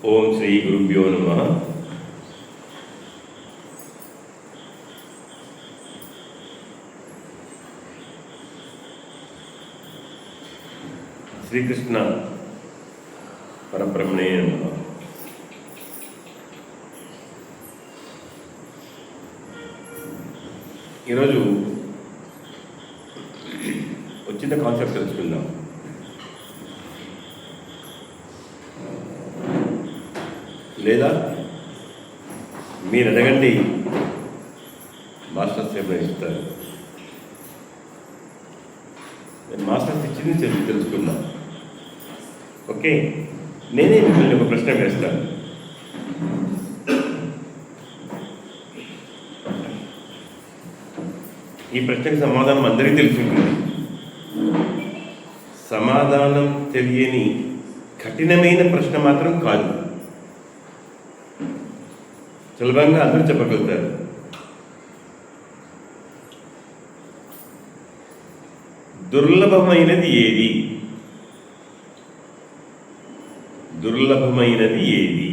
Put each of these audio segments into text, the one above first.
ఓం శ్రీ గురుభ్యో నమః. శ్రీకృష్ణ పరబ్రహ్మణే నమః. ఈరోజు వచ్చిన కాన్సెప్ట్ తెలుసుకుందాం. లేదా మీరు అడగండి, మాస్టర్స్ ఏమైనా ఇస్తారు. మాస్టర్స్ ఇచ్చింది తెలుసుకుందాం. ఓకే, నేనే మిమ్మల్ని ఒక ప్రశ్న వేస్తాను. ఈ ప్రశ్నకు సమాధానం అందరికీ తెలిసింది. సమాధానం తెలియని కఠినమైన ప్రశ్న మాత్రం కాదు. సులభంగా అందరూ చెప్పగలుగుతారు. దుర్లభమైనది ఏది? దుర్లభమైనది ఏది?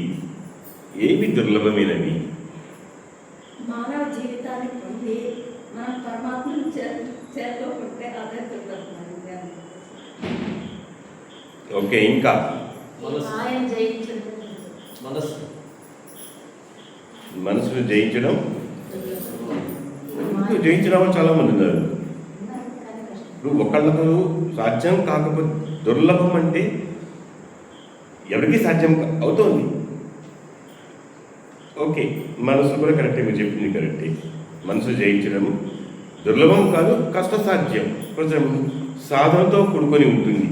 ఏవి దుర్లభమైనవి? మానవ జీవితాన్ని పొంది మనం పరమాత్మను చేరుకోకుంటే అదే దుర్లభమైనది. ఓకే, ఇంకా ఆయన జయించడం, మనసును జయించడం. జయించడం చాలా మంది ఉన్నారు. ఇప్పుడు ఒకళ్ళకు సాధ్యం కాకపోతే దుర్లభం అంటే ఎవరికి సాధ్యం అవుతోంది. ఓకే, మనసు కూడా కరెక్టే, మీరు చెప్పింది కరెక్టే. మనసు జయించడం దుర్లభం కాదు, కష్టసాధ్యం, కొంచెం సాధనతో కూడుకొని ఉంటుంది.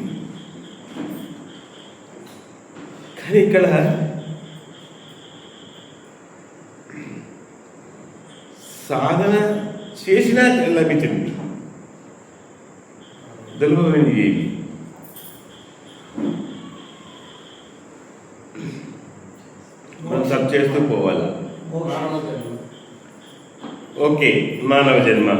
కానీ ఇక్కడ సాధన చేసినా లభించింది. దుర్లభమైనది ఏది? మనం సబ్ చేస్తూ పోవాలి. ఓకే, మానవ జన్మ.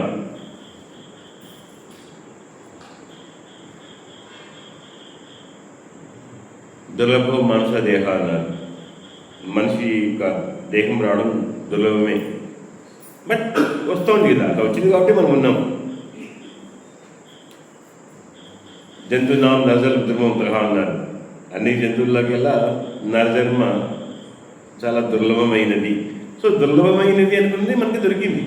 దుర్లభం మనుష దేహ అన్నారు. మనిషి యొక్క దేహం రావడం దుర్లభమే. బట్ వస్తుంది కదా, అలా వచ్చింది కాబట్టి మనం ఉన్నాం. జంతునాం నరజన్మ దుర్లభం గ్రహ అన్నారు. అన్ని జంతువులకెల్లా నరజన్మ చాలా దుర్లభమైనది. సో దుర్లభమైనది అనుకున్నది మనకి దొరికింది.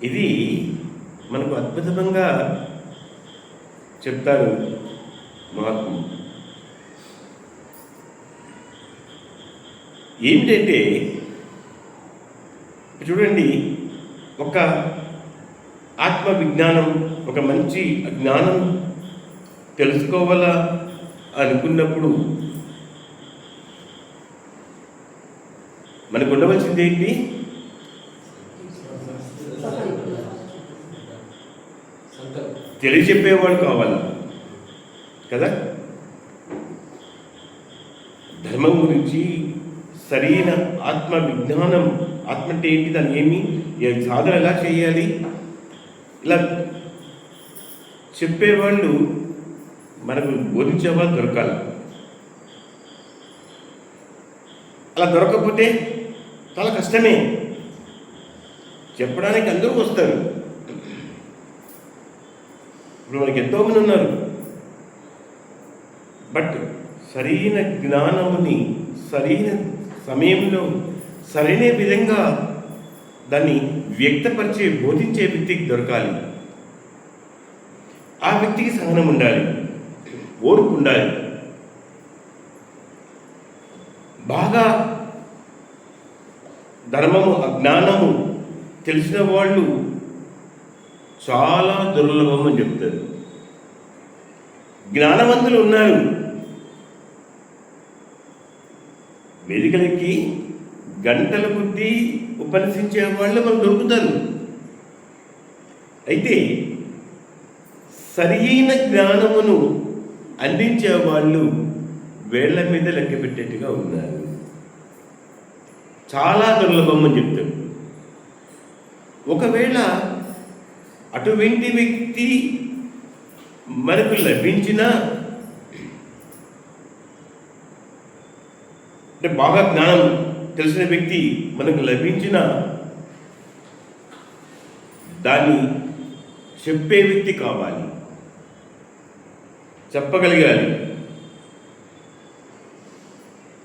ఇది మనకు అద్భుతంగా చెప్తారు మహాత్ములు. ఏమిటంటే చూడండి, ఒక ఆత్మ విజ్ఞానం, ఒక మంచి జ్ఞానం తెలుసుకోవాలా అనుకున్నప్పుడు మనకు ఉండవలసింది ఏంటి? తెలియచెప్పేవాడు కావాలి కదా. ధర్మం గురించి సరైన ఆత్మ విజ్ఞానం, ఆత్మ అంటే ఏంటి, దాన్ని ఏమి సాధన ఎలా చేయాలి, ఇలా చెప్పేవాళ్ళు మనకు బోధించేవాళ్ళు దొరకాలి. అలా దొరకకపోతే చాలా కష్టమే. చెప్పడానికి అందరూ వస్తారు. ఇప్పుడు మనకి ఎంతోమంది ఉన్నారు. బట్ సరైన జ్ఞానముని సరైన సమయంలో సరైన విధంగా దాన్ని వ్యక్తపరిచే, బోధించే వ్యక్తికి దొరకాలి. ఆ వ్యక్తికి సహనం ఉండాలి, ఓర్పు ఉండాలి. బాగా ధర్మము, అజ్ఞానము తెలిసిన వాళ్ళు చాలా దుర్లభం అని చెప్తారు. జ్ఞానవంతులు ఉన్నారు, వేదికలకి గంటల కొద్దీ ఉపన్యసించే వాళ్ళు మనకు దొరుకుతారు. అయితే సరైన జ్ఞానమును అందించే వాళ్ళు వేళ్ల మీద లెక్క పెట్టేట్టుగా ఉన్నారు. చాలా దుర్లభం అని చెప్తారు. ఒకవేళ అటువంటి వ్యక్తి మనకు లభించిన అంటే బాగా జ్ఞానం తెలిసిన వ్యక్తి మనకు లభించిన దాన్ని చెప్పే వ్యక్తి కావాలి, చెప్పగలగాలి.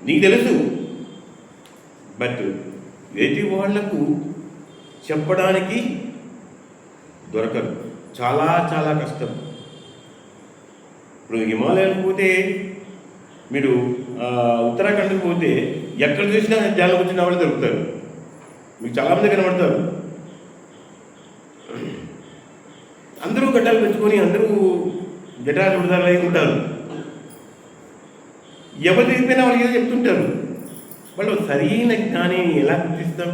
నీకు తెలుసు, బట్ ఎదుటి వాళ్లకు చెప్పడానికి దొరకదు, చాలా చాలా కష్టం. ఇప్పుడు హిమాలయాలకు పోతే, మీరు ఉత్తరాఖండ్కి పోతే ఎక్కడ చూసినా ధ్యానం వచ్చిన వాళ్ళు దొరుకుతారు, మీకు చాలామంది కనబడతారు. అందరూ గడ్డాలు పెంచుకొని అందరూ జటాలు విడుదల అయి ఉంటారు. ఎవరు తిరిగిపోయినా వాళ్ళు ఏదో చెప్తుంటారు. వాళ్ళు సరైన జ్ఞానాన్ని ఎలా గుర్తిస్తాం?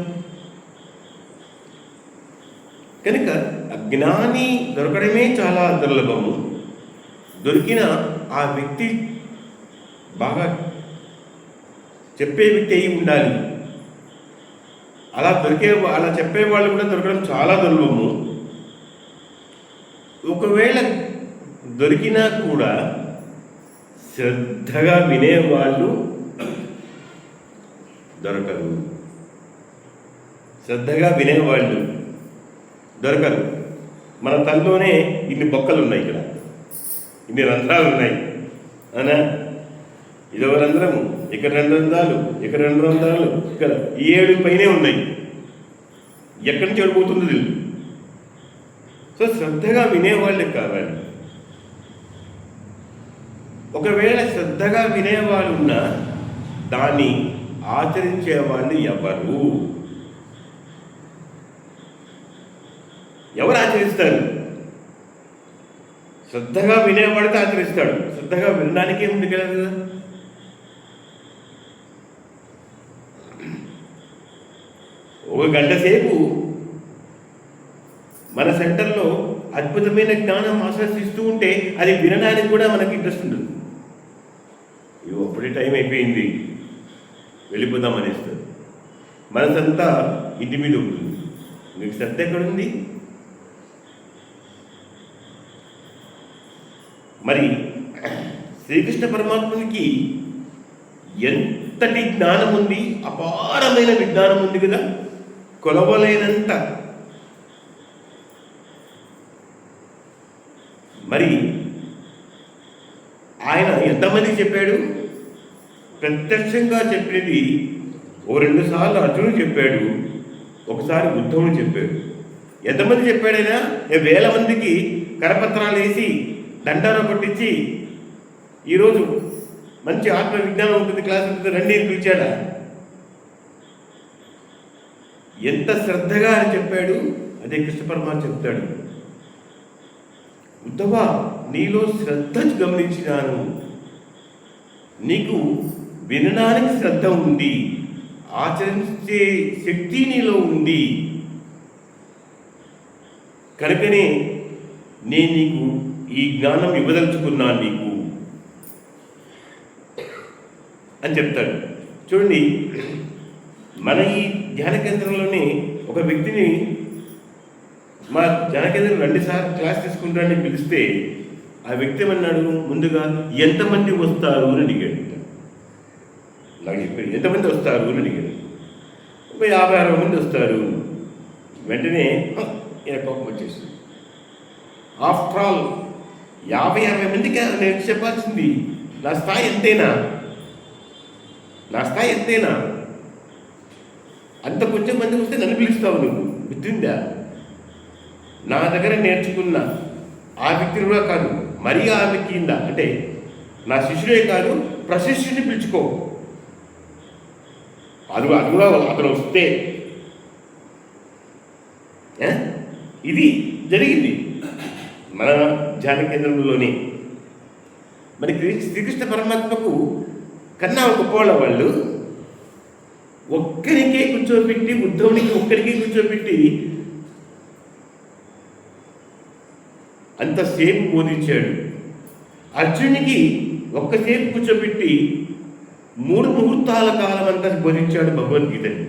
కనుక జ్ఞాని దొరకడమే చాలా దుర్లభము. దొరికిన ఆ వ్యక్తి బాగా చెప్పే వ్యక్తి అయి ఉండాలి. అలా చెప్పేవాళ్ళు కూడా దొరకడం చాలా దుర్లభము. ఒకవేళ దొరికినా కూడా శ్రద్ధగా వినేవాళ్ళు దొరకరు. శ్రద్ధగా వినేవాళ్ళు దొరకరు. మన తనలోనే ఇన్ని బొక్కలు ఉన్నాయి, ఇక్కడ ఇన్ని రంధ్రాలు ఉన్నాయి అనా. ఇదొక రంధ్రము, ఇక్కడ 2 రంధ్రాలు, ఇక్కడ 2 రంధ్రాలు, ఇక్కడ 7 పైనే ఉన్నాయి. ఎక్కడి నుంచి వెళ్ళిపోతుందో తెలియదు. సో శ్రద్ధగా వినేవాళ్ళే కావాలి. ఒకవేళ శ్రద్ధగా వినేవాళ్ళు ఉన్నా దాన్ని ఆచరించే వాళ్ళు ఎవరు ఆచరిస్తారు? శ్రద్ధగా వినేవాడితే ఆచరిస్తాడు. శ్రద్ధగా వినడానికే ఉంది కదా. ఒక గంట సేపు మన సెంటర్లో అద్భుతమైన జ్ఞానం ఆశ్రయిస్తూ ఉంటే అది వినడానికి కూడా మనకి ఇంట్రెస్ట్ ఉంటుంది. అప్పుడే టైం అయిపోయింది, వెళ్ళిపోదాం అనేస్తుంది. మనసంతా ఇంటి మీద ఉంటుంది. మీకు శ్రద్ధ ఎక్కడుంది? మరి శ్రీకృష్ణ పరమాత్మునికి ఎంతటి జ్ఞానం ఉంది, అపారమైన విజ్ఞానం ఉంది కదా, కొలవలేనంత. మరి ఆయన ఎంతమందికి చెప్పాడు? ప్రత్యక్షంగా చెప్పినది 2 సార్లు అర్జునుడు చెప్పాడు, ఒకసారి ఉద్ధవుడు చెప్పాడు. ఎంతమంది చెప్పాడైనా? 1000 మందికి కరపత్రాలు వేసి దండాన కొట్టించి ఈరోజు మంచి ఆత్మ విజ్ఞానం ఉంటుంది, క్లాస్ ఉంటుంది, రండి అని పిలిచాడా? ఎంత శ్రద్ధగా అని చెప్పాడు. అదే కృష్ణ పరమాత్మ చెప్తాడు, ఉద్ధవ నీలో శ్రద్ధ గమనించినాను, నీకు వినడానికి శ్రద్ధ ఉంది, ఆచరించే శక్తి నీలో ఉంది, కనుకనే నేను నీకు ఈ జ్ఞానం ఇవ్వదలుచుకున్నాను నీకు అని చెప్తాడు. చూడండి, మన ఈ ధ్యాన కేంద్రంలోనే ఒక వ్యక్తిని మా ధ్యాన కేంద్రం 2 సార్లు క్లాస్ తీసుకుంటానని పిలిస్తే ఆ వ్యక్తి ఏమన్నాడు? ముందుగా ఎంతమంది వస్తారు అని అడిగాడు. నాకు చెప్పాడు ఎంతమంది వస్తారు అని అడిగాడు. 50-60 మంది వస్తారు. వెంటనే ఈయన కోపం వచ్చేసింది. ఆఫ్టర్ ఆల్ 50-60 మందికి నేను చెప్పాల్సింది నా స్థాయి ఎంతైనా, అంత కొంచెం మంది వస్తే నన్ను పిలుస్తావు నువ్వు, గుర్తుందా? నా దగ్గర నేర్చుకున్న ఆ వ్యక్తిని కూడా కాదు, మరీ ఆ వ్యక్తి అంటే నా శిష్యుడే కాదు, ప్రశిష్యుని పిలుచుకో. అది కూడా అతను వస్తే. ఇది జరిగింది మన ధ్యాన కేంద్రంలోనే. మరి శ్రీకృష్ణ పరమాత్మకు కన్నా గొప్పవాళ్ళ వాళ్ళు. ఒక్కరికే కూర్చోబెట్టి, ఉద్ధవునికి ఒక్కరికే కూర్చోబెట్టి అంతసేపు బోధించాడు. అర్జునికి ఒక్కసేపు కూర్చోబెట్టి 3 ముహూర్తాల కాలం అంతా బోధించాడు భగవద్గీతని.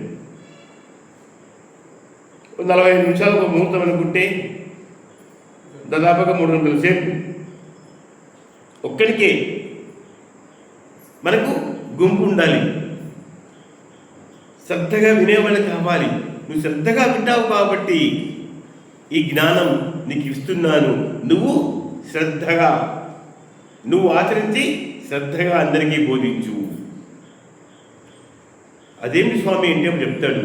45 నిమిషాలు ఒక ముహూర్తం అనుకుంటే దాదాపుగా 300 సేపు ఒక్కడికే. మనకు గుంపు ఉండాలి, శ్రద్ధగా వినేవాళ్ళు కావాలి. నువ్వు శ్రద్ధగా వింటావు కాబట్టి ఈ జ్ఞానం నీకు ఇస్తున్నాను. నువ్వు శ్రద్ధగా నువ్వు ఆచరించి శ్రద్ధగా అందరికీ బోధించు. అదేంటి స్వామి అంటే చెప్తాడు,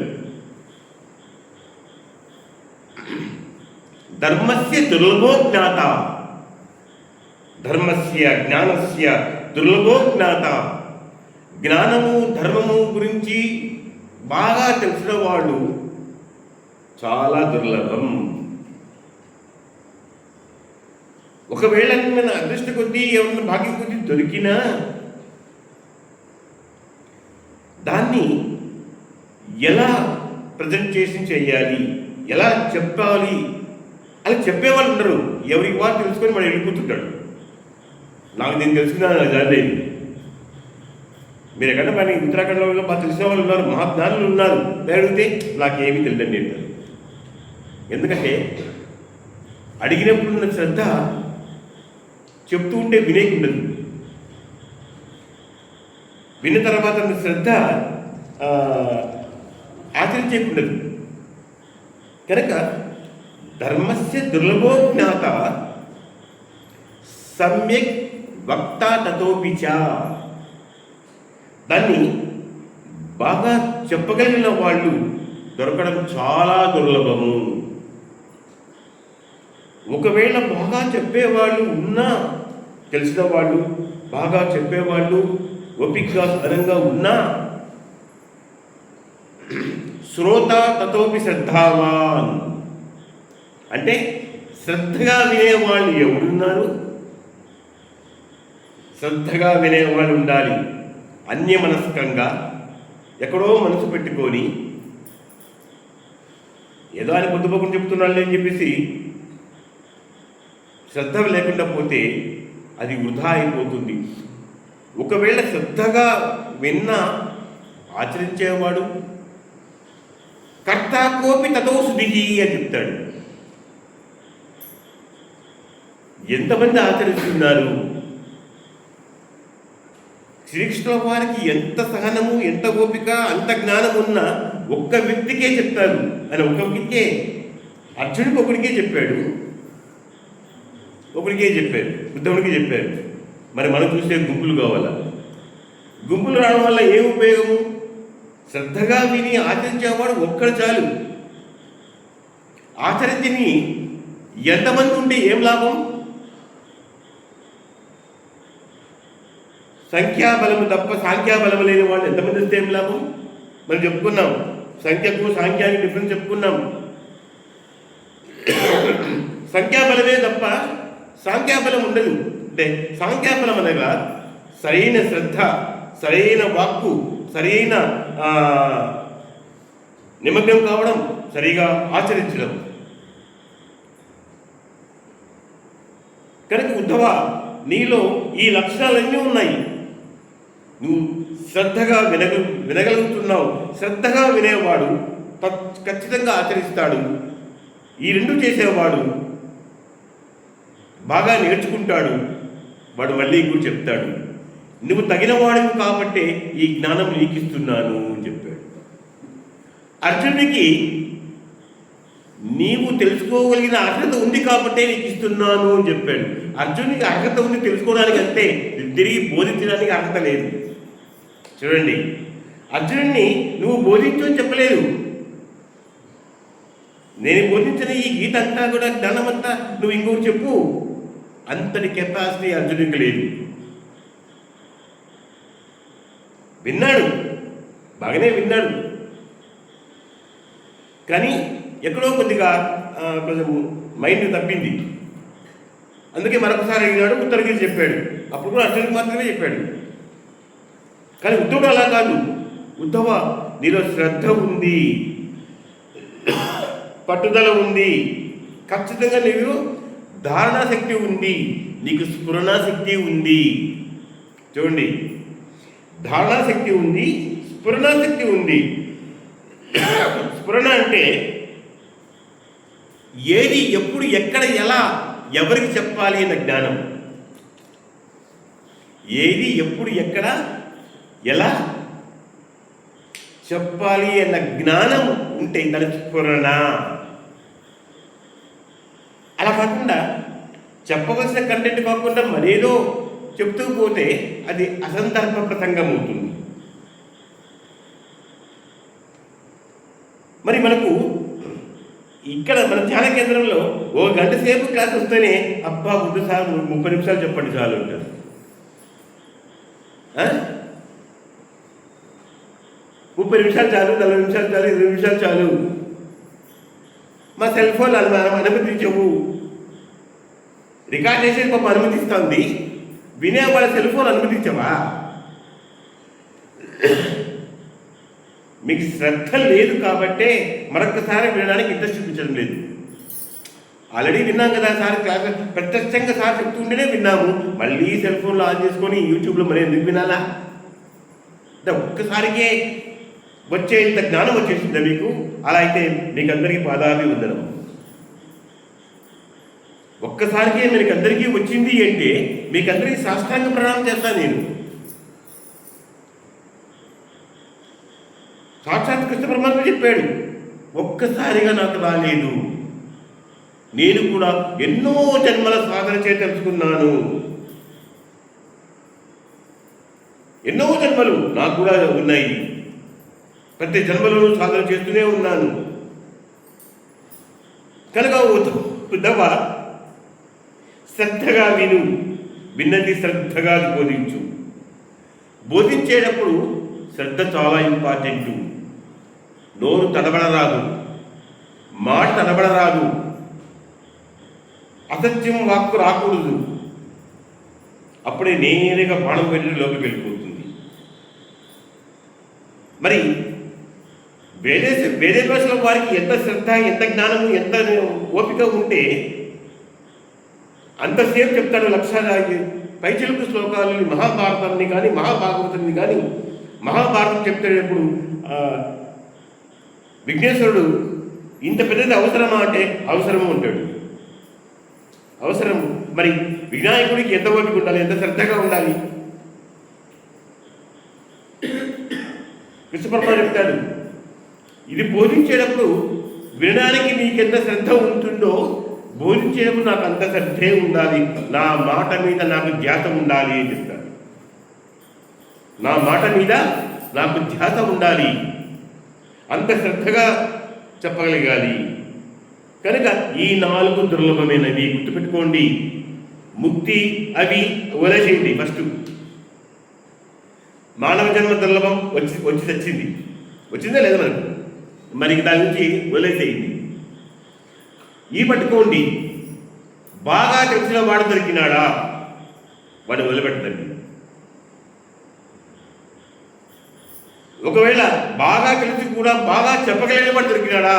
ధర్మస్య దుర్లభో జ్ఞాత, ధర్మస్య జ్ఞానస్య దుర్లభో జ్ఞాత. జ్ఞానము ధర్మము గురించి బాగా తెలిసిన వాడు చాలా దుర్లభం. ఒకవేళ మన అదృష్ట కొద్దీ ఏమన్నా భాగ్యం కొద్దీ దొరికినా దాన్ని ఎలా ప్రజెంటేషన్ చేయాలి, ఎలా చెప్పాలి అని చెప్పేవాళ్ళు ఉండరు. ఎవరికి వారు తెలుసుకొని మనం వెళ్ళిపోతుంటాడు. నాకు నేను తెలుసుకున్నాను అది. మీరు ఎక్కడ పని ఉత్తరాఖండ్లో బాగా తెలిసిన వాళ్ళు ఉన్నారు, మహాజ్ఞానులు ఉన్నారు. అడిగితే నాకేమీ తెలియదండి అంటారు. ఎందుకంటే అడిగినప్పుడు ఉన్న శ్రద్ధ చెప్తూ ఉంటే వినేకుండదు, విన్న తర్వాత ఉన్న శ్రద్ధ ఆచరించేకుండదు. కనుక ధర్మస్య దుర్లభో జ్ఞాత సమ్యక్ వక్త తతోపిచ. దాన్ని బాగా చెప్పగలిగిన వాళ్ళు దొరకడం చాలా దుర్లభము. ఒకవేళ బాగా చెప్పేవాళ్ళు ఉన్నా, తెలిసిన వాళ్ళు బాగా చెప్పేవాళ్ళు ఓపికగా స్థిరంగా ఉన్నా, శ్రోత తతోపి శ్రద్ధావాన్ అంటే శ్రద్ధగా వినేవాళ్ళు ఎవరున్నారు? శ్రద్ధగా వినేవాళ్ళు ఉండాలి. అన్యమనస్కంగా ఎక్కడో మనసు పెట్టుకొని ఏదో ఆయన పొద్దుపోకుండా చెప్తున్నాడు అని చెప్పేసి శ్రద్ధ లేకుండా పోతే అది వృధా అయిపోతుంది. ఒకవేళ శ్రద్ధగా విన్నా ఆచరించేవాడు కర్త కోపి తతో సుధిహి అని చెప్తాడు. ఎంతమంది ఆచరిస్తున్నారు? శ్రీకృష్ణుల వారికి ఎంత సహనము, ఎంత ఓపిక, అంత జ్ఞానం ఉన్నా ఒక్క వ్యక్తికే చెప్తారు. అని ఒక్క వ్యక్తికే, అర్జునుడికి ఒకడికే చెప్పాడు, ఒకరికే చెప్పారు, ఉద్ధవుడికి చెప్పారు. మరి మనం చూసే గుంపులు కావాలా? గుంపులు రావడం వల్ల ఏం ఉపయోగము? శ్రద్ధగా విని ఆచరించేవాడు ఒక్కడు చాలు. ఆచరించని ఎంతమంది ఉంటే ఏం లాభం? సంఖ్యాబలము తప్ప సాంఖ్యాబలము లేని వాళ్ళు ఎంతమంది వస్తే ఏం లాభం? మనం చెప్పుకున్నాం, సంఖ్యకు సాంఖ్యానికి డిఫరెన్స్ చెప్పుకున్నాం. సంఖ్యాబలమే తప్ప సాంఖ్యాబలం ఉండదు. అంటే సాంఖ్యాబలం అనగా సరైన శ్రద్ధ, సరైన వాక్కు, సరైన నిమగ్నం కావడం, సరిగా ఆచరించడం. కనుక ఉద్ధవ, నీలో ఈ లక్షణాలన్నీ ఉన్నాయి. నువ్వు శ్రద్ధగా వినగలుగుతున్నావు. శ్రద్ధగా వినేవాడు ఖచ్చితంగా ఆచరిస్తాడు. ఈ రెండు చేసేవాడు బాగా నేర్చుకుంటాడు. వాడు మళ్ళీ ఇంకోటి చెప్తాడు, నువ్వు తగిన వాడివి కాబట్టే ఈ జ్ఞానం నీకిస్తున్నాను అని చెప్పాడు. అర్జునుడికి నీవు తెలుసుకోగలిగిన అర్హత ఉంది కాబట్టే నీకు ఇస్తున్నాను అని చెప్పాడు. అర్జునుడికి అర్హత ఉంది తెలుసుకోవడానికి, అంతే, తిరిగి బోధించడానికి అర్హత లేదు. చూడండి, అర్జునుడిని నువ్వు బోధించు అని చెప్పలేదు. నేను బోధించిన ఈ గీత అంతా కూడా జ్ఞానం అంతా నువ్వు ఇంకొకటి చెప్పు, అంతటి కెపాసిటీ అర్జునుడికి లేదు. విన్నాడు, బాగానే విన్నాడు, కానీ ఎక్కడో కొద్దిగా కొంచెం మైండ్ తప్పింది. అందుకే మరొకసారి అడిగినాడు, ఉత్తరగిరి చెప్పాడు. అప్పుడు కూడా అర్జునుడికి మాత్రమే చెప్పాడు. కానీ ఉద్ధవుడు అలా కాదు. ఉద్ధవ, నీలో శ్రద్ధ ఉంది, పట్టుదల ఉంది, ఖచ్చితంగా నీకు ధారణాశక్తి ఉంది, నీకు స్ఫురణాశక్తి ఉంది. చూడండి, ధారణాశక్తి ఉంది, స్ఫురణాశక్తి ఉంది. స్ఫురణ అంటే ఏది, ఎప్పుడు, ఎక్కడ, ఎలా, ఎవరికి చెప్పాలి అన్న జ్ఞానం. ఏది ఎప్పుడు ఎక్కడ ఎలా చెప్పాలి అన్న జ్ఞానం ఉంటే దాని స్ఫురణ. అలా కాకుండా చెప్పవలసిన కంటెంట్ కాకుండా మరేదో చెప్తూ పోతే అది అసందర్భ ప్రసంగం అవుతుంది. మరి మనకు ఇక్కడ మన ధ్యాన కేంద్రంలో ఓ గంట సేపు క్లాస్ వస్తేనే అబ్బా వద్దు సార్ 30 నిమిషాలు చెప్పండి చాలు అంటారు. 30 నిమిషాలు చాలు, 40 నిమిషాలు చాలు, 20 నిమిషాలు చాలు. మా సెల్ ఫోన్ అనుమతించవు. రికార్డ్ చేసేది పాపం అనుమతిస్తుంది, వినే వాళ్ళ సెల్ ఫోన్ అనుమతించవా? మీకు శ్రద్ధ లేదు కాబట్టే మరొకసారి వినడానికి ఇంట్రెస్ట్ చూపించడం లేదు. ఆల్రెడీ విన్నాం కదా సార్ క్లాస్, ప్రత్యక్షంగా సార్ చెప్తుంటేనే విన్నాము. మళ్ళీ సెల్ ఫోన్లో ఆన్ చేసుకొని యూట్యూబ్లో మరి ఎందుకు వినాలా? అంటే ఒక్కసారికే వచ్చే ఇంత జ్ఞానం వచ్చేసిందా మీకు? అలా అయితే మీకు అందరికీ పాదాభి వందనం. ఒక్కసారికే మీకు అందరికీ వచ్చింది అంటే మీకు అందరికీ సాష్టాంగ ప్రణామం చేస్తాను నేను. సాక్షాత్ కృష్ణ పరమాత్మ చెప్పాడు, ఒక్కసారిగా నాకు రాలేదు, నేను కూడా ఎన్నో జన్మల సాధన చే తెలుసుకున్నాను. ఎన్నో జన్మలు నాకు కూడా ఉన్నాయి, ప్రతి జన్మలను సాధన చేస్తూనే ఉన్నాను. కనుక ఉద్ధవ శ్రద్ధగా విను, విన్నది శ్రద్ధగా బోధించు. బోధించేటప్పుడు శ్రద్ధ చాలా ఇంపార్టెంట్. నోరు తడబడరాదు, మాట తడబడరాదు, అసత్యం వాక్కు రాకూడదు. అప్పుడే నేరుగా బాణం వెళ్ళి లోపలికి వెళ్ళిపోతుంది. మరి వేరే భాషల వారికి ఎంత శ్రద్ధ, ఎంత జ్ఞానము, ఎంత ఓపిక ఉంటే అంతసేపు చెప్తాడు. లక్షలాది పైచిలుకు శ్లోకాలని మహాభారతాన్ని కానీ మహాభాగవతాన్ని కానీ మహాభారతం చెప్తేటప్పుడు విఘ్నేశ్వరుడు ఇంత పెద్దది అవసరమా అంటే అవసరము ఉంటాడు. అవసరం. మరి వినాయకుడికి ఎంత ఓపిక ఉండాలి, ఎంత శ్రద్ధగా ఉండాలి? కృష్ణపరమ చెప్తాడు, ఇది బోధించేటప్పుడు వినడానికి నీకెంత శ్రద్ధ ఉంటుందో బోధించేటప్పుడు నాకు అంత శ్రద్ధే ఉండాలి, నా మాట మీద నాకు ధ్యాస ఉండాలి అని చెప్తాడు. నా మాట మీద నాకు ధ్యాస ఉండాలి, అంత శ్రద్ధగా చెప్పగలగాలి. కనుక ఈ 4 దుర్లభమైనవి గుర్తుపెట్టుకోండి. ముక్తి అవి వదిలేసేయండి. ఫస్ట్ మానవ జన్మ దుర్లభం వచ్చి తెచ్చింది, వచ్చిందా లేదా మనకు? మరి దాని నుంచి వదిలేసేయండి. ఈ పట్టుకోండి, బాగా తెలిసిన వాడు దొరికినాడా వాడు వదిలిపెట్టండి. ఒకవేళ బాగా తెలిసి కూడా బాగా చెప్పగలిగిన వాడు దొరికినాడా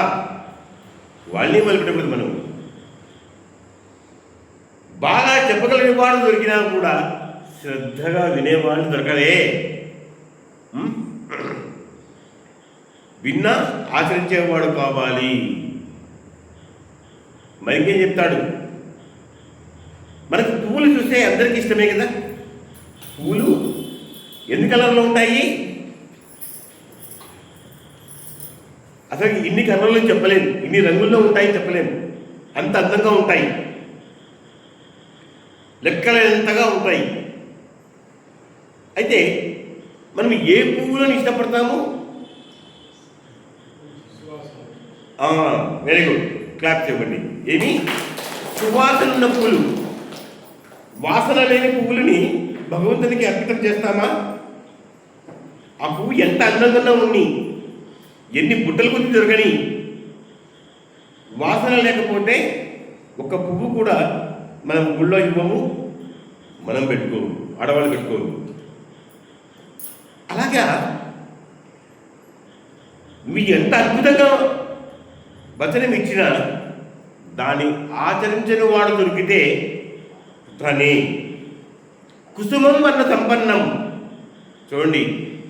వాళ్ళని వదిలిపెట్టకూడదు. మనం బాగా చెప్పగలిగిన వాడు దొరికినా కూడా శ్రద్ధగా వినేవాళ్ళు దొరకలే. విన్నా ఆచరించేవాడు కావాలి. మరికేం చెప్తాడు, మనకు పువ్వులు చూస్తే అందరికీ ఇష్టమే కదా. పువ్వులు ఎన్ని కలర్లో ఉంటాయి? అసలు ఇన్ని కలర్లు చెప్పలేము, ఇన్ని రంగుల్లో ఉంటాయి చెప్పలేము. అంత అందంగా ఉంటాయి, లెక్కలేనంతగా ఉంటాయి. అయితే మనం ఏ పువ్వులను ఇష్టపడతాము? వెరీ గుడ్, క్లాప్ చెప్పండి. ఏమి? సువాసన ఉన్న పువ్వులు. వాసన లేని పువ్వులని భగవంతునికి అర్పితం చేస్తామా? ఆ పువ్వు ఎంత అందంగా ఉన్ని, ఎన్ని బుట్టలు కొద్ది దొరకని, వాసన లేకపోతే ఒక పువ్వు కూడా మనం గుళ్ళో ఇవ్వము, మనం పెట్టుకోము, ఆడవాళ్ళు పెట్టుకోము. అలాగా మీ ఎంత అద్భుతంగా వచనం ఇచ్చినా దాన్ని ఆచరించని వాడు దొరికితే ధనే. కుసుమం వర్ణ సంపన్నం. చూడండి,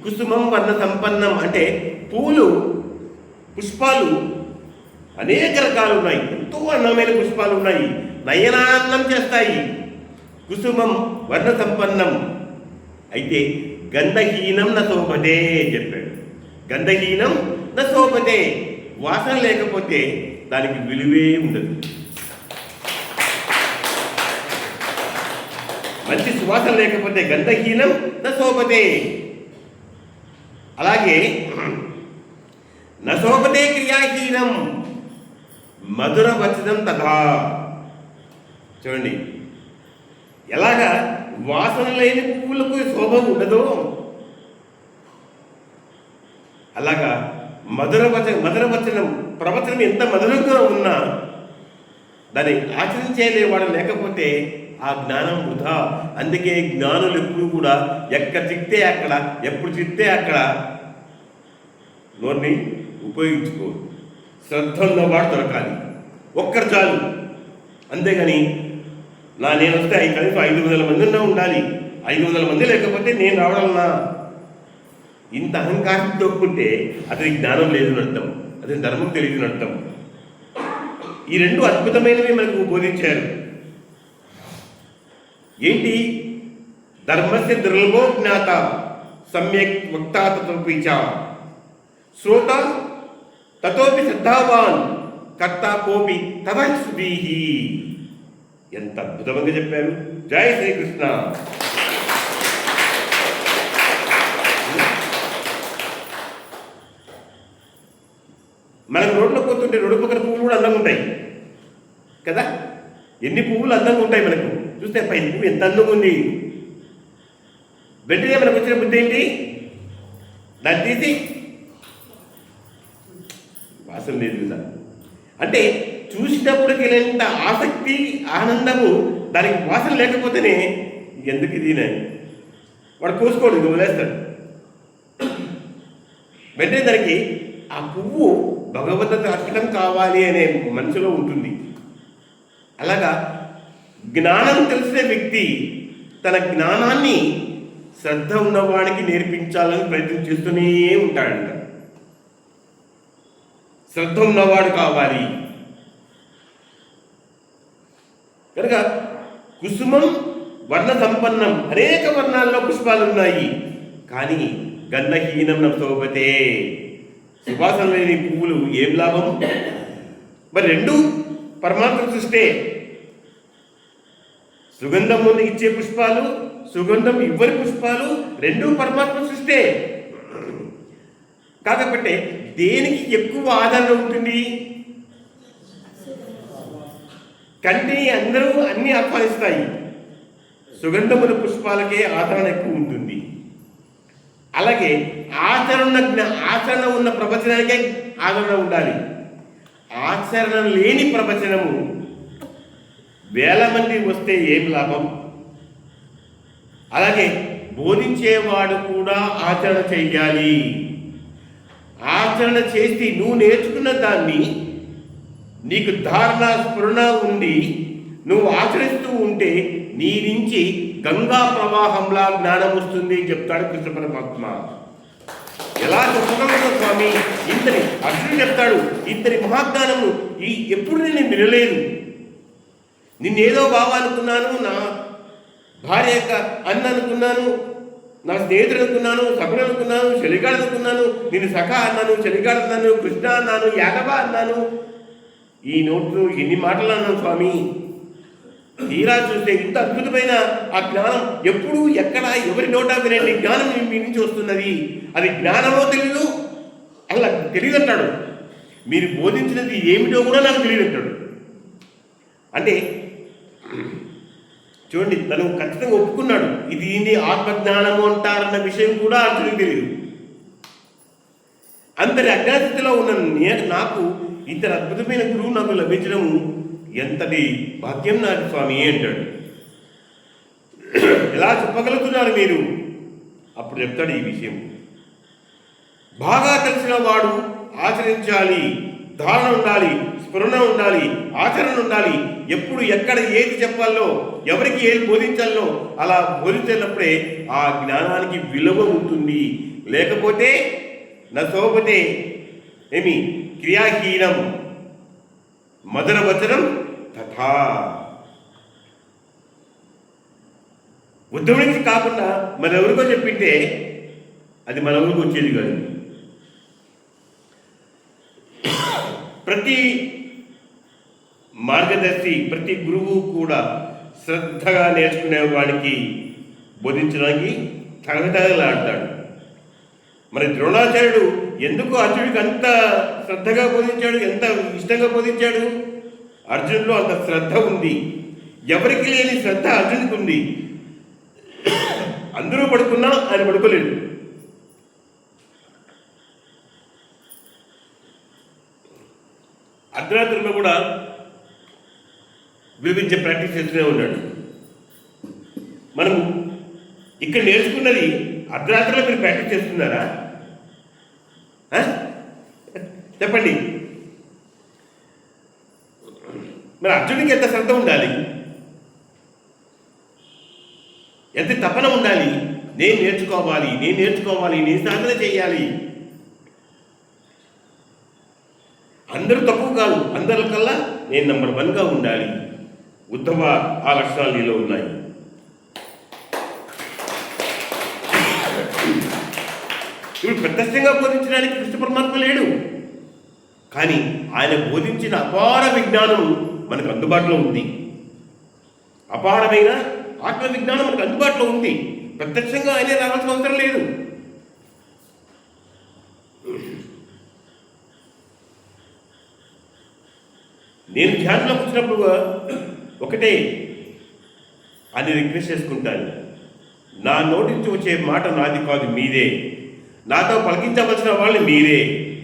కుసుమం వర్ణ సంపన్నం అంటే పూలు, పుష్పాలు అనేక రకాలు ఉన్నాయి, ఎంతో అందమైన పుష్పాలు ఉన్నాయి, నయనాన్నం చేస్తాయి. కుసుమం వర్ణ సంపన్నం, అయితే గంధహీనం న శోభతే చెప్పాడు. గంధహీనం న శోభతే, వాసన లేకపోతే దానికి విలువే ఉండదు. మంచి సువాసన లేకపోతే గంధహీనం న శోభతే. అలాగే న శోభతే క్రియాహీనం మధుర వచనం తథా. చూడండి, ఎలాగా వాసన లేని పువ్వులకు శోభ ఉండదో అలాగా మధుర వచనం ప్రవచనం ఎంత మధురంగా ఉన్నా దాన్ని ఆచరించేవాడు లేకపోతే ఆ జ్ఞానం వృధా. అందుకే జ్ఞానులు ఎప్పుడు కూడా ఎక్కడ చిక్తే అక్కడ, ఎప్పుడు చిక్తే అక్కడ నోర్ని ఉపయోగించుకో. శ్రద్ధ ఉన్నవాడు దొరకాలి, ఒక్కరు చాలు. అంతేగాని నేను వస్తే కనీసం 500 మంది ఉండాలి, 500 మంది లేకపోతే నేను రావడన్నా, ఇంత అహంకారం తోక్కుంటే అతనికి జ్ఞానం లేదు అర్థం, అతని ధర్మం తెలియదు అర్థం. ఈ రెండు అద్భుతమైనవి మనకు బోధించారు. ఏంటి? ధర్మస్య దుర్లభో జ్ఞాత సమ్యక్ వక్తా తతోపి చ శ్రోత తతోపి శ్రద్ధావాన్ కర్త కోపి తదశ్రుతీః. ఎంత అద్భుతంగా చెప్పారు. జై శ్రీకృష్ణ. మనకు రోడ్లో పోతుంటే రోడ్డు పక్కన పువ్వులు కూడా అందంగా ఉంటాయి కదా. ఎన్ని పువ్వులు అందంగా ఉంటాయి మనకు చూస్తే, పైన పువ్వు ఎంత అందంగా ఉంది. వెంటనే మనకు వచ్చిన బుద్ధి ఏంటి? దాన్ని తీసి వాసన లేదు కదా అంటే, చూసినప్పటికి ఎంత ఆసక్తి ఆనందము దానికి వాసన లేకపోతేనే ఎందుకు ఇది వాడు కోసుకోడు, ఇది వదిలేస్తాడు. వెంటనే దానికి ఆ పువ్వు భగవద్గీత అర్పణం కావాలి అనే మనసులో ఉంటుంది. అలాగా జ్ఞానం తెలిసిన వ్యక్తి తన జ్ఞానాన్ని శ్రద్ధ ఉన్నవాడికి నేర్పించాలని ప్రయత్నం చేస్తూనే ఉంటాడంట. శ్రద్ధ ఉన్నవాడు కావాలి కనుక కుసుమం వర్ణ సంపన్నం, అనేక వర్ణాల్లో పుష్పాలు ఉన్నాయి, కానీ గంధహీనం న శోభతే. సువాసన లేని పువ్వులు ఏం లాభం? మరి రెండు పరమాత్మ సృష్టే. సుగంధం ఇచ్చే పుష్పాలు, సుగంధం ఇవ్వని పుష్పాలు రెండు పరమాత్మ సృష్టే. కాకపోతే దేనికి ఎక్కువ ఆదరణ ఉంటుంది? కంటిని అందరూ అన్ని ఆహ్వానిస్తాయి, సుగంధముల పుష్పాలకే ఆదరణ ఎక్కువ ఉంటుంది. అలాగే ఆచరణ ఉన్న ప్రవచనానికే ఆదరణ ఉండాలి. ఆచరణ లేని ప్రవచనము వేల మంది వస్తే ఏం లాభం? అలాగే బోధించేవాడు కూడా ఆచరణ చెయ్యాలి. ఆచరణ చేసి నువ్వు నేర్చుకున్న దాన్ని నీకు ధారణ స్ఫురణ ఉండి నువ్వు ఆచరిస్తూ ఉంటే నీ నుంచి గంగా ప్రవాహంలా జ్ఞానం వస్తుంది చెప్తాడు కృష్ణ పరమాత్మ. ఎలా చెప్పగలరు స్వామి? ఇంతని అర్జునుడు చెప్తాడు, ఇంతని మహాజ్ఞానము ఎప్పుడు నేను వినలేదు. నిన్నేదో బావ అనుకున్నాను, నా భార్య యొక్క అన్న అనుకున్నాను, నా స్నేహితుడు అనుకున్నాను, సభ్యుడు అనుకున్నాను, చెలిగాడు అనుకున్నాను, నేను సఖ అన్నాను, చెలిగాడు అన్నాను, కృష్ణ అన్నాను, యాదవ అన్నాను. ఈ నోట్లు ఎన్ని మాటలు అన్నాను స్వామి. తీరా చూస్తే ఇంత అద్భుతమైన ఆ జ్ఞానం ఎప్పుడు ఎక్కడ ఎవరి నోటా వినండి జ్ఞానం మీ నుంచి వస్తున్నది. అది జ్ఞానమో తెలీదు, అలా తెలియదు అంటాడు. మీరు బోధించినది ఏమిటో కూడా నాకు తెలియదు అంటాడు. అంటే చూడండి, తను ఖచ్చితంగా ఒప్పుకున్నాడు, ఇది దీన్ని ఆత్మజ్ఞానము అంటారన్న విషయం కూడా అర్జునుడికి తెలియదు. అంతటి అజ్ఞాతలో ఉన్న నాకు ఇంతటి అద్భుతమైన గురువు నాకు లభించడం ఎంతటి భాగ్యం నాకు స్వామి అంటాడు. ఎలా చెప్పగలుగుతున్నారు మీరు? అప్పుడు చెప్తాడు ఈ విషయం. బాగా తెలిసిన వాడు ఆచరించాలి, ధారణ ఉండాలి, స్ఫురణ ఉండాలి, ఆచరణ ఉండాలి. ఎప్పుడు ఎక్కడ ఏది చెప్పాలో, ఎవరికి ఏది బోధించాలో అలా బోధించినప్పుడే ఆ జ్ఞానానికి విలువ ఉంటుంది. లేకపోతే నశోభతే ఏమి క్రియాహీనం మధుర వచనం తథా. ఉద్ధవుడికి కాకుండా మరెవరికో చెప్పింటే అది మన ఊరికి వచ్చేది కాదు. ప్రతి మార్గదర్శి, ప్రతి గురువు కూడా శ్రద్ధగా నేర్చుకునే వాడికి బోధించడానికి తగతగలాడతాడు. మరి ద్రోణాచార్యుడు ఎందుకు అర్జునుడికి అంత శ్రద్ధగా బోధించాడు, ఎంత ఇష్టంగా బోధించాడు? అర్జునుడిలో అంత శ్రద్ధ ఉంది. ఎవరికి లేని శ్రద్ధ అర్జునుడికి ఉంది. అందరూ పడుకున్నా ఆయన పడుకోలేదు. అర్ధరాత్రిలో కూడా విలువించే ప్రాక్టీస్ చేస్తూనే ఉన్నాడు. మనం ఇక్కడ నేర్చుకున్నది అర్ధరాత్రిలో మీరు ప్రాక్టీస్ చేస్తున్నారా? చెప్పండి. మరి అర్జునుడికి ఎంత శ్రద్ధ ఉండాలి, ఎంత తపన ఉండాలి. నేను నేర్చుకోవాలి, నేను సాధన చేయాలి. అందరూ తక్కువ కాదు, అందరికల్లా నేను నెంబర్ 1గా ఉండాలి. ఉత్తమ ఆ లక్షణాలు నీలో ఉన్నాయి. ఇప్పుడు ప్రత్యక్షంగా బోధించడానికి కృష్ణ పరమాత్మ లేడు, కానీ ఆయన బోధించిన అపార విజ్ఞానం మనకు అందుబాటులో ఉంది. అపారమైన ఆత్మ విజ్ఞానం మనకు అందుబాటులో ఉంది. ప్రత్యక్షంగా ఆయనే రావాల్సిన అవసరం లేదు. నేను ధ్యానంలోకి వచ్చినప్పుడు ఒకటే అని రిక్వెస్ట్ చేసుకుంటాను, నా నోటి నుంచి వచ్చే మాట నాది కాదు, మీదే. నాతో పలికించవలసిన వాళ్ళు మీరే.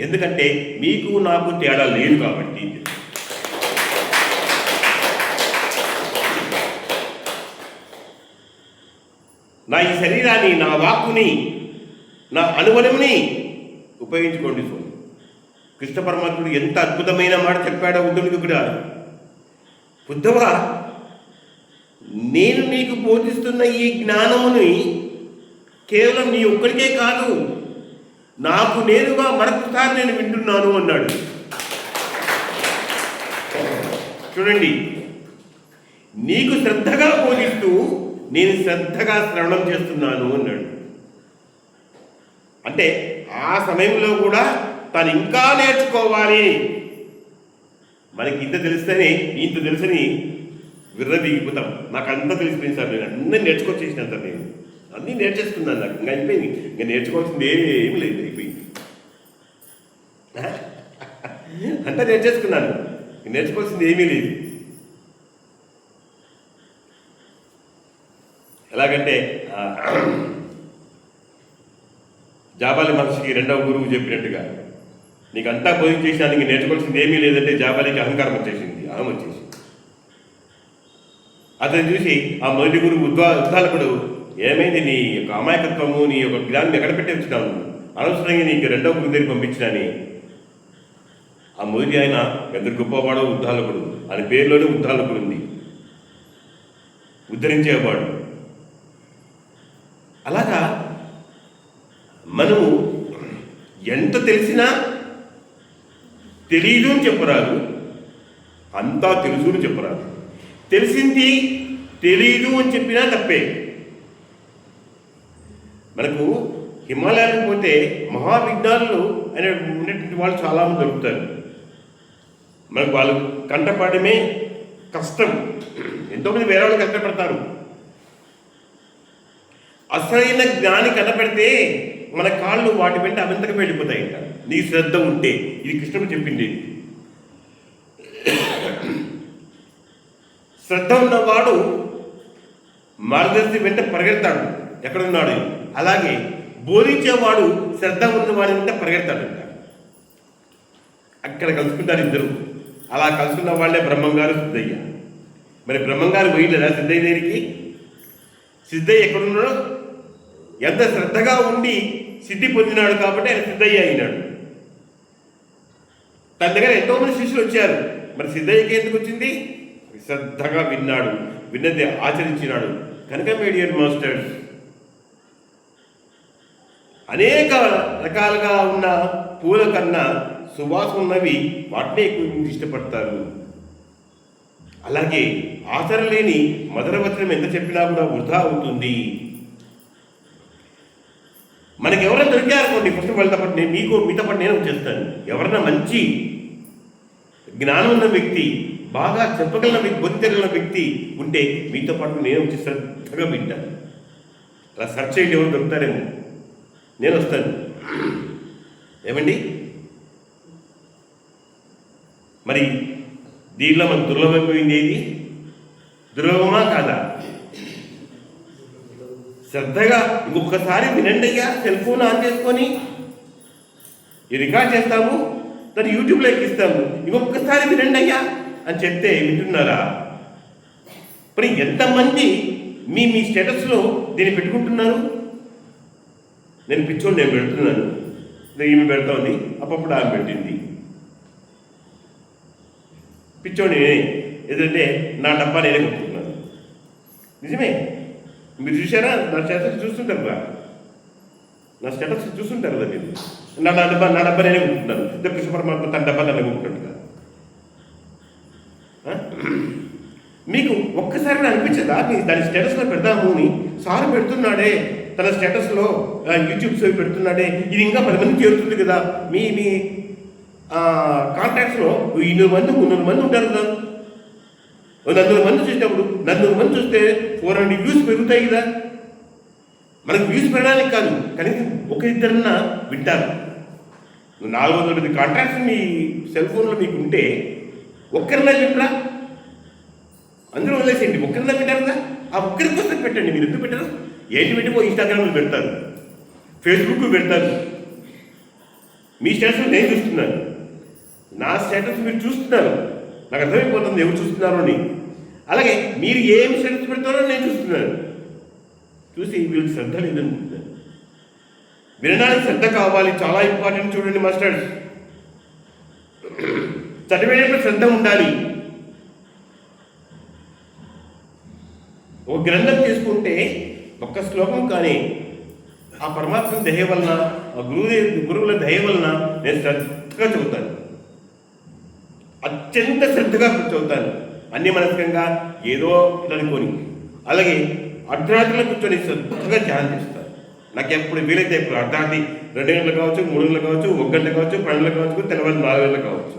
ఎందుకంటే మీకు నాకు తేడా లేదు కాబట్టి. నా ఈ శరీరాన్ని, నా వాక్కుని, నా అనువనముని ఉపయోగించుకోండి. కృష్ణ పరమాత్ముడు ఎంత అద్భుతమైన మాట చెప్పాడో ఉద్ధవుడికి కూడా. ఉద్ధవా, నేను నీకు బోధిస్తున్న ఈ జ్ఞానముని కేవలం నీ ఒక్కడికే కాదు, నాకు నేరుగా మరొకసారి నేను వింటున్నాను అన్నాడు. చూడండి, నీకు శ్రద్ధగా బోధిస్తూ నేను శ్రద్ధగా శ్రవణం చేస్తున్నాను అన్నాడు. అంటే ఆ సమయంలో కూడా తను ఇంకా నేర్చుకోవాలి. మనకి ఇంత తెలిస్తేనే ఇంత తెలుసని విర్రవీగిపోతాం. నాకు అంతా తెలిసిపోయింది సార్, నేను అన్నీ నేర్చుకొచ్చేసినాను సార్, నేను అన్నీ నేర్చేసుకున్నాను, నాకు ఇంకా అయిపోయింది, ఇంకా నేర్చుకోవాల్సింది ఏమీ లేదు, అయిపోయింది, అంతా నేర్చేసుకున్నాను, నేర్చుకోవాల్సింది ఏమీ లేదు. ఎలాగంటే జాబాలి మహర్షికి రెండవ గురువు చెప్పినట్టుగా, నీకు అంతా బోధించేసినా నీకు నేర్చుకోవాల్సింది ఏమీ లేదంటే జాబాలికి అహంకారం వచ్చేసింది, అహం వచ్చేసింది. అతను చూసి ఆ మొదటి గురువు ఉద్దాలకుడు, ఏమైంది నీ యొక్క అమాయకత్వము, నీ యొక్క జ్ఞానం ఎక్కడ పెట్టి వచ్చినావు, అనవసరంగా నీకు రెండవ గురువు దగ్గరికి పంపించినాని. ఆ మొదటి ఆయన ఎంత గొప్పవాడో ఉద్దాలకుడు, ఆయన పేరులోనే ఉద్దాలకుడు ఉంది, ఉద్ధరించేవాడు. అలాగా మనము ఎంత తెలిసినా తెలీదు అని చెప్పరాదు, అంతా తెలుసు అని చెప్పరాదు. తెలిసింది తెలీదు అని చెప్పినా తప్పే. మనకు హిమాలయాలకు పోతే మహావిజ్ఞానులు అనే ఉన్నటువంటి వాళ్ళు చాలామంది దొరుకుతారు. మనకు వాళ్ళు కంటపడమే కష్టం, ఎంతోమంది వేరే వాళ్ళు కష్టపడతారు. అసలైన జ్ఞాని కనపడితే మన కాళ్ళు వాటి వెంట అవంతగా వెళ్ళిపోతాయంట, నీ శ్రద్ధ ఉంటే. ఇది కృష్ణుడు చెప్పింది. శ్రద్ధ ఉన్నవాడు మార్గదర్శి వెంట పరిగెడతాడు, ఎక్కడున్నాడు. అలాగే బోధించేవాడు శ్రద్ధ ఉన్నవాడి వెంట పరిగెడతాడంట. అక్కడ కలుసుకుంటారు ఇద్దరు. అలా కలుసుకున్న వాళ్ళే బ్రహ్మంగారు, సిద్ధయ్య. మరి బ్రహ్మంగారు పోయిలేదా సిద్ధయ్య దగ్గరికి? సిద్ధయ్య ఎక్కడున్నాడు? ఎంత శ్రద్ధగా ఉండి సిద్ధి పొందినాడు కాబట్టి ఆయన సిద్ధయ్య అయినాడు. తన దగ్గర ఎంతోమంది శిష్యులు వచ్చారు, మరి సిద్ధయ్యకి ఎందుకు వచ్చింది? శ్రద్ధగా విన్నాడు, విన్నది ఆచరించినాడు కనుక. మై డియర్ మాస్టర్స్, అనేక రకాలుగా ఉన్న పూల కన్నా సువాసన ఉన్నవి వాటినే ఎక్కువ ఇష్టపడతారు. అలాగే ఆచరణ లేని మధురవచనం ఎంత చెప్పినా కూడా వృధా అవుతుంది. మనకి ఎవరైనా దొరికారనుకోండి, ఫస్ట్ వాళ్ళతో పాటు నేను మీతో పాటు నేను చేస్తాను. ఎవరైనా మంచి జ్ఞానం ఉన్న వ్యక్తి, బాగా చెప్పగలిగిన వ్యక్తి, బొంతగలిగిన వ్యక్తి ఉంటే మీతో పాటు నేను వచ్చి శ్రద్ధగా వింటాను. అలా సెర్చ్ చేయండి, ఎవరు దొరుకుతారేమో, నేను వస్తాను. ఏమండి, మరి దీనిలో మన దుర్లభమైపోయింది ఏది? దుర్లభమా కాదా? శ్రద్ధగా ఇంకొకసారి వినండి అయ్యా, సెల్ ఫోన్ ఆన్ చేసుకొని రికార్డ్ చేస్తాము, దాన్ని యూట్యూబ్లో ఎక్కిస్తాము, ఇంకొకసారి వినండి అయ్యా అని చెప్తే వింటున్నారా? మరి ఎంతమంది మీ మీ స్టేటస్లో దీన్ని పెట్టుకుంటున్నారు? నేను పిచ్చోడు, నేను పెడుతున్నాను, ఈమె పెడతాంది, అప్పుడు ఆమె పెట్టింది. పిచ్చోడి ఏదంటే నా డబ్బా నేనే కొట్టుకున్నాను. నిజమే, మీరు చూసారా? నా స్టేటస్ చూస్తుంటారు కదా, నా స్టేటస్ చూస్తుంటారు కదా మీరు. నా డబ్బా నేనే కొట్టుకుంటున్నాను, కృష్ణ పరమాత్మ తన డబ్బా నన్ను కొట్టుకుంటున్నాడు. మీకు ఒక్కసారి అనిపించదా దాని స్టేటస్లో పెడదాము అని? సార్ పెడుతున్నాడే తన స్టేటస్లో, యూట్యూబ్స్ పెడుతున్నాడే, ఇది ఇంకా 10 మంది చేరుతుంది కదా. మీ మీ కాంటాక్ట్స్లో 200 మంది 300 మంది ఉంటారు కదా. 400 మంది చూసినప్పుడు 400 మంది చూస్తే 400 వ్యూస్ పెరుగుతాయి కదా. మనకు వ్యూస్ పెరగడానికి కాదు, కనీసం ఒక ఇద్దరన్నా వింటారు. 400 కాంటాక్ట్స్ మీ సెల్ ఫోన్లో మీకు ఉంటే ఒక్కరినా వింటారా? అందరూ వదిలేసేయండి, ఒక్కరినా వింటారు కదా. ఆ ఒక్కరి కోసం పెట్టండి. మీరు ఎందుకు పెట్టరు? ఏంటి పెట్టిపో ఇన్స్టాగ్రామ్లో పెడతారు, ఫేస్బుక్ పెడతారు. మీ స్టేటస్ నేను చూస్తున్నాను, నా స్టేటస్ మీరు చూస్తున్నారు, నాకు అర్థమైపోతుంది ఎవరు చూస్తున్నారో అని. అలాగే మీరు ఏం స్టేటస్ పెడతారో నేను చూస్తున్నాను. చూసి వీళ్ళకి శ్రద్ధ లేదనుకుంటున్నాను. వినడానికి శ్రద్ధ కావాలి, చాలా ఇంపార్టెంట్. చూడండి మాస్టర్స్, చదివేటప్పుడు శ్రద్ధ ఉండాలి. ఒక గ్రంథం తీసుకుంటే ఒక్క శ్లోకం కానీ ఆ పరమాత్మ దయ వలన, ఆ గురువుల దయ వలన నేను శ్రద్ధగా చదువుతాను, అత్యంత శ్రద్ధగా చదువుతాను, అన్ని మనస్కంగా ఏదో అనుకొని. అలాగే అర్ధరాత్రిలో కూర్చొని శ్రద్ధగా ధ్యానం చేస్తాను. నాకు ఎప్పుడు వీలైతే ఎప్పుడు అర్ధరాత్రి 2 గంటలు కావచ్చు, 3 గంటలు కావచ్చు, 1 గంట కావచ్చు, 12 గంటలు కావచ్చు, తెల్లవారు 4 గంటలు కావచ్చు.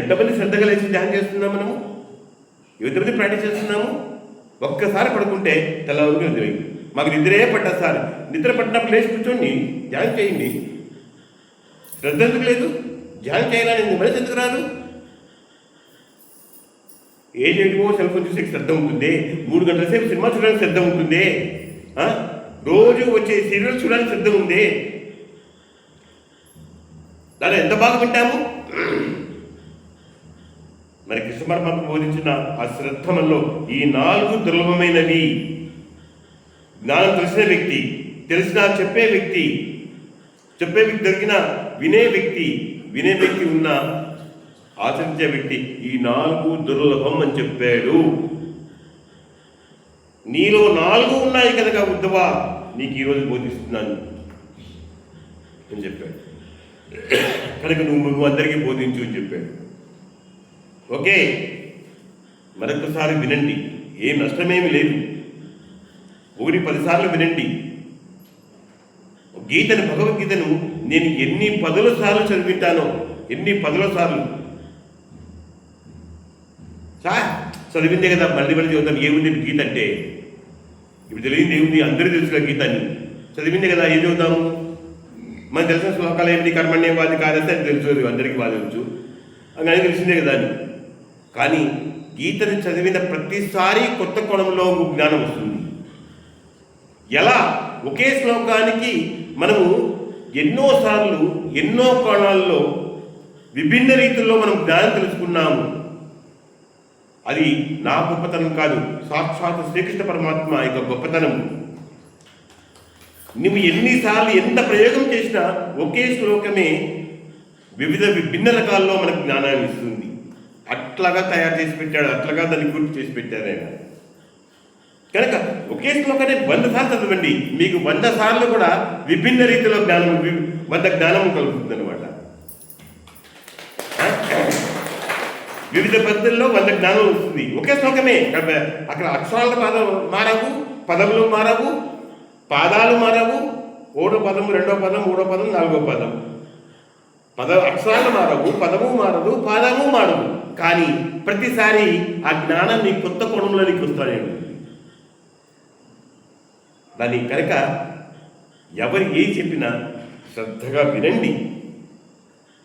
ఎంతమంది శ్రద్ధగా లేచి ధ్యానం చేస్తున్నాము మనము? ఎంతమంది ప్రాక్టీస్ చేస్తున్నాము? ఒక్కసారి పడుకుంటే తెల్లవారుగా నిద్రపోయింది. మాకు నిద్రే పడ్డా సార్, నిద్ర పట్టినప్పుడు లేచి కూర్చోండి, ధ్యానం చేయండి. శ్రద్ధ ఎందుకు లేదు? ధ్యానం చేయాలని మనసు ఎందుకు రాదు? ఏదేమో సెల్ ఫోన్ చూసే శ్రద్ధ ఉంటుంది, 3 గంటల సేపు సినిమా చూడడానికి శ్రద్ధ ఉంటుంది, రోజు వచ్చే సీరియల్ చూడడానికి శ్రద్ధ ఉంది. దాన్ని ఎంత బాగా వింటాము. మరి కృష్ణ పరమాత్మ బోధించిన ఆ శ్రద్ధ మనలో ఈ 4 దుర్లభమైనవి. జ్ఞానం తెలిసిన వ్యక్తి, తెలిసిన చెప్పే వ్యక్తి దొరికిన వినే వ్యక్తి ఉన్న ఆచరించే వ్యక్తి, ఈ 4 దుర్లభం అని చెప్పాడు. నీలో 4 ఉన్నాయి కనుక ఉద్ధవా నీకు ఈరోజు బోధిస్తున్నాను అని చెప్పాడు. కనుక నువ్వు అందరికీ బోధించు అని చెప్పాడు. ఓకే, మరొకసారి వినండి, ఏం నష్టమేమి లేదు. 1-10 సార్లు వినండి. గీతను, భగవద్గీతను నేను ఎన్ని 10 సార్లు చదివింటానో, ఎన్ని 10 సార్లు. సార్ చదివిందే కదా, మళ్ళీ చదువుతాం. ఏముంది గీత అంటే? ఇప్పుడు తెలియదు ఏముంది, అందరూ తెలుసు గీత అని. చదివిందే కదా, ఏం చదువుతాము? మనకు తెలిసిన శ్లోకాలు ఏమిటి? కర్మణ్యవాది కాదస్తే అది తెలుసు, అందరికీ వాదించు, అని తెలిసిందే కదా అని. కానీ గీతను చదివిన ప్రతిసారి కొత్త కోణంలో జ్ఞానం వస్తుంది. ఎలా? ఒకే శ్లోకానికి మనము ఎన్నోసార్లు ఎన్నో కోణాల్లో విభిన్న రీతుల్లో మనం జ్ఞానం తెలుసుకున్నాము. అది నా గొప్పతనం కాదు, సాక్షాత్ శ్రీకృష్ణ పరమాత్మ యొక్క గొప్పతనం. నువ్వు ఎన్నిసార్లు ఎంత ప్రయోగం చేసినా ఒకే శ్లోకమే విభిన్న రకాల్లో మనకు జ్ఞానాన్ని ఇస్తుంది. అట్లాగా తయారు చేసి పెట్టాడు, అట్లాగా దాన్ని గుర్తు చేసి పెట్టారు ఆయన. కనుక ఒకే శ్లోకాన్ని 100 సార్లు చదవండి, మీకు 100 సార్లు కూడా విభిన్న రీతిలో జ్ఞానం 100 జ్ఞానం కలుగుతుంది అనమాట. వివిధ పద్ధతుల్లో 100 జ్ఞానం వస్తుంది. ఒకే శ్లోకమే, అక్కడ అక్షరాల మారవు, పదములు మారవు, పాదాలు మారవు, 1వ పదం, 2వ పదం, 3వ పదం, 4వ పదం. అక్షరాలు మారవు, పదము మారదు, పాదము మారదు. కానీ ప్రతిసారి ఆ జ్ఞానం నీ కొత్త కోణంలోనికి వస్తానే ఉంటుంది. దాని కనుక ఎవరు ఏ చెప్పినా శ్రద్ధగా వినండి,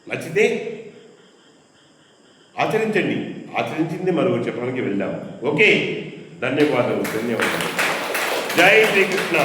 నచ్చితే ఆచరించండి. ఆచరించింది మరొకరు చెప్పడానికి వెళ్దాం. ఓకే, ధన్యవాదాలు. జై శ్రీకృష్ణ.